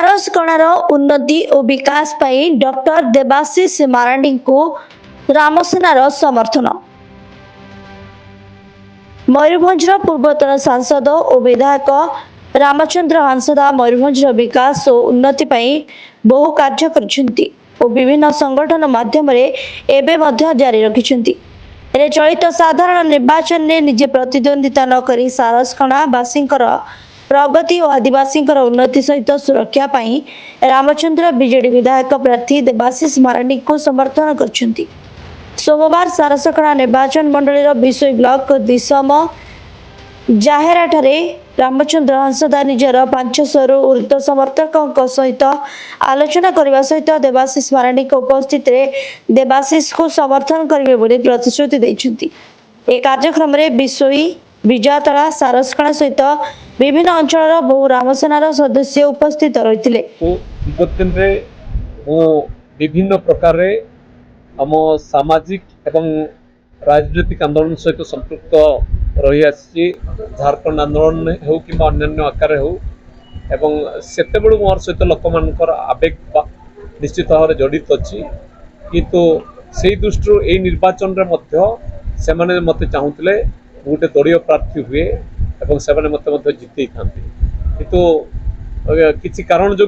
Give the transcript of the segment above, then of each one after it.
सारसकणार उन्नति और विकास पाई डॉक्टर देवाशीष मारांडी को रामसेनार समर्थन। मयूरभंज पूर्वतन सांसद और विधायक रामचंद्र हांसदा मयूरभंज विकास और उन्नति पाई बहु कार्य करछंती और विभिन्न संगठन माध्यम जारी रखिछंती। चलित साधारण निर्वाचन में निजे प्रतिद्वंदिता न करी सारसकणा बासींकर प्रगति और आदिवासी उन्नति सहित सुरक्षा पाई रामचंद्र बीजेडी विधायक प्रार्थी देवाशीष मारांडी को समर्थन करछंती। सोमवार सारसकणा निर्वाचन मंडल विशोई ब्लॉक दिसम जाहेरा ठारे रामचंद्र हंसदा निजर 500 रु ऊर्ध्व समर्थकों सहित आलोचना करने सहित देवाशीष मारांडी को उपस्थित देवाशीष को समर्थन करेंगे बोली प्रतिश्रुति देइछंती। ए कार्यक्रम में विशोई विजयतला सारसकणा सहित विभिन्न अंचल बहु रामसेनार सदस्य उपस्थित रही। विभिन्न प्रकार आम सामाजिक एवं राजनीतिक आंदोलन सहित संपृक्त रही आसी झारखंड आंदोलन हो कि अन्य आकार हो एवं सेते बड़ मोर सहित लोक मानकर आवेग निश्चित भाव में जड़ित अच्छी किंतु से दृष्टि यही निर्वाचन रे मध्य से माने मते चाहूले गोटे दलीय प्रार्थी हुए एवं से मते जितई था किंतु किसी कारण जो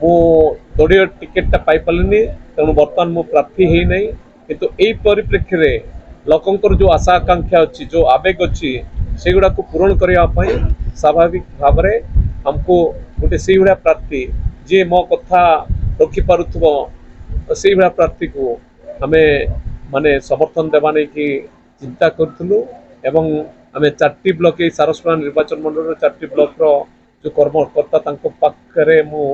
मु दलीय टिकेटा पाई पारिनी तेणु बर्तमान मु प्रार्थी है नहीं किंतु यही परिप्रेक्षी रे लोकंकर जो आशा आकांक्षा अच्छी जो आवेग अच्छी से गुड़ा को पूरण करने स्वाभाविक भाव में हमको गोटे से भाया प्रार्थी जी मो कथा रखिपु से भाया प्रार्थी को आम माने समर्थन देवा नहीं कि चिंता करूँ एवं आम 4टी ब्लॉक सारसकणा निर्वाचन मंडल 4टी ब्लॉक जो कर्मकर्ता पाखे मु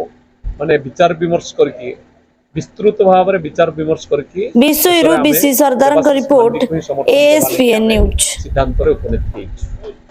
माने विचार विमर्श करके विस्तृत भाव में विचार विमर्श करके विशोई सरदार रिपोर्ट एएसपीएन न्यूज सिद्धांत उपनीत।